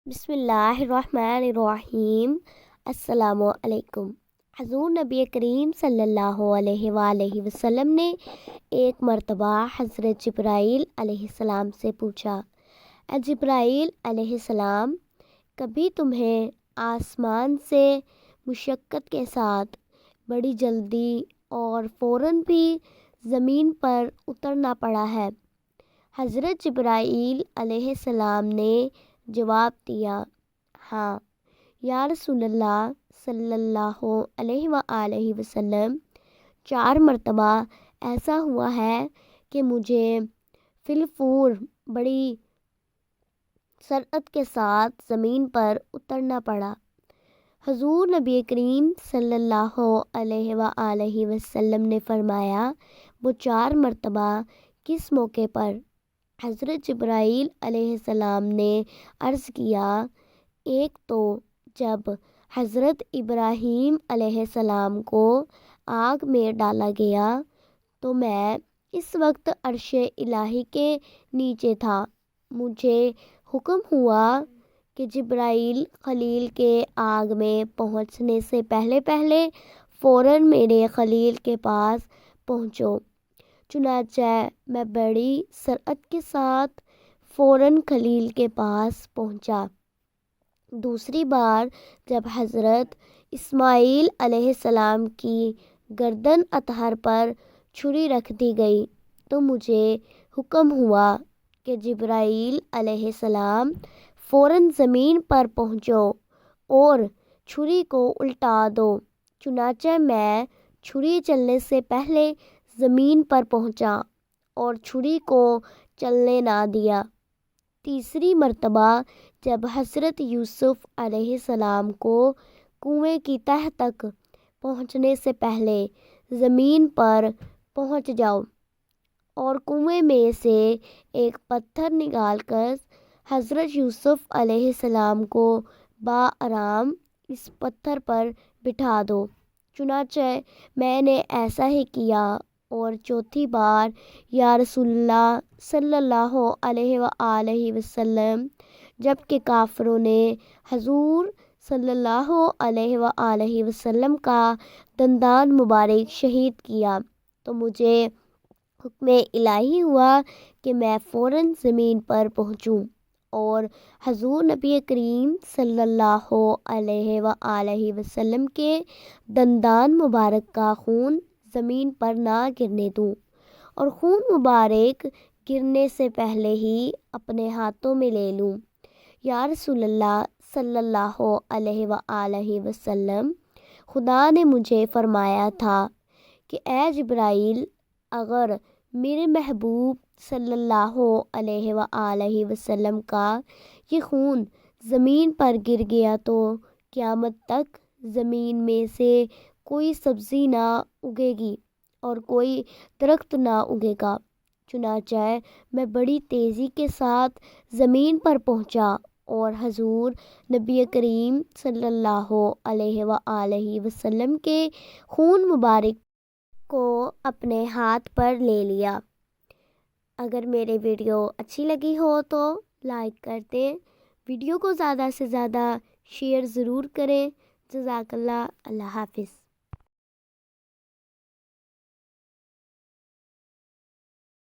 بسم اللہ الرحمن الرحیم۔ السلام علیکم۔ حضور نبی کریم صلی اللہ علیہ وآلہ وسلم نے ایک مرتبہ حضرت جبرائیل علیہ السلام سے پوچھا، اے جبرائیل علیہ السلام، کبھی تمہیں آسمان سے مشقت کے ساتھ بڑی جلدی اور فوراً بھی زمین پر اترنا پڑا ہے؟ حضرت جبرائیل علیہ السلام نے جواب دیا، ہاں یا رسول اللہ صلی اللہ علیہ وآلہ وسلم، 4 مرتبہ ایسا ہوا ہے کہ مجھے فی الفور بڑی سرعت کے ساتھ زمین پر اترنا پڑا۔ حضور نبی کریم صلی اللہ علیہ وآلہ وسلم نے فرمایا، وہ 4 مرتبہ کس موقع پر؟ حضرت جبرائیل علیہ السلام نے عرض کیا، ایک تو جب حضرت ابراہیم علیہ السلام کو آگ میں ڈالا گیا تو میں اس وقت عرش الہی کے نیچے تھا، مجھے حکم ہوا کہ جبرائیل خلیل کے آگ میں پہنچنے سے پہلے فوراً میرے خلیل کے پاس پہنچو۔ چنانچہ میں بڑی سرعت کے ساتھ فوراً خلیل کے پاس پہنچا۔ دوسری بار جب حضرت اسماعیل علیہ السلام کی گردن اطہر پر چھری رکھ دی گئی تو مجھے حکم ہوا کہ جبرائیل علیہ السلام فوراً زمین پر پہنچو اور چھری کو الٹا دو۔ چنانچہ میں چھری چلنے سے پہلے زمین پر پہنچا اور چھری کو چلنے نہ دیا۔ تیسری مرتبہ جب حضرت یوسف علیہ السلام کو کنویں کی تہہ تک پہنچنے سے پہلے زمین پر پہنچ جاؤ اور کنویں میں سے ایک پتھر نکال کر حضرت یوسف علیہ السلام کو بآرام اس پتھر پر بٹھا دو۔ چنانچہ میں نے ایسا ہی کیا اور چوتھی بار یا رسول اللہ صلی اللہ علیہ وآلہ وسلم، جبکہ کافروں نے حضور صلی اللہ علیہ وآلہ وسلم کا دندان مبارک شہید کیا تو مجھے حکم الہی ہوا کہ میں فوراً زمین پر پہنچوں اور حضور نبی کریم صلی اللہ علیہ وآلہ وسلم کے دندان مبارک کا خون زمین پر نہ گرنے دوں اور خون مبارک گرنے سے پہلے ہی اپنے ہاتھوں میں لے لوں۔ یا رسول اللہ صلی اللہ علیہ وآلہ وسلم، خدا نے مجھے فرمایا تھا کہ اے جبرائیل، اگر میرے محبوب صلی اللہ علیہ وآلہ وسلم کا یہ خون زمین پر گر گیا تو قیامت تک زمین میں سے کوئی سبزی نہ اگے گی اور کوئی درخت نہ اگے گا۔ چنانچہ میں بڑی تیزی کے ساتھ زمین پر پہنچا اور حضور نبی کریم صلی اللہ علیہ وآلہ وسلم کے خون مبارک کو اپنے ہاتھ پر لے لیا۔ اگر میرے ویڈیو اچھی لگی ہو تو لائک کر دیں، ویڈیو کو زیادہ سے زیادہ شیئر ضرور کریں۔ جزاک اللہ۔ اللہ حافظ۔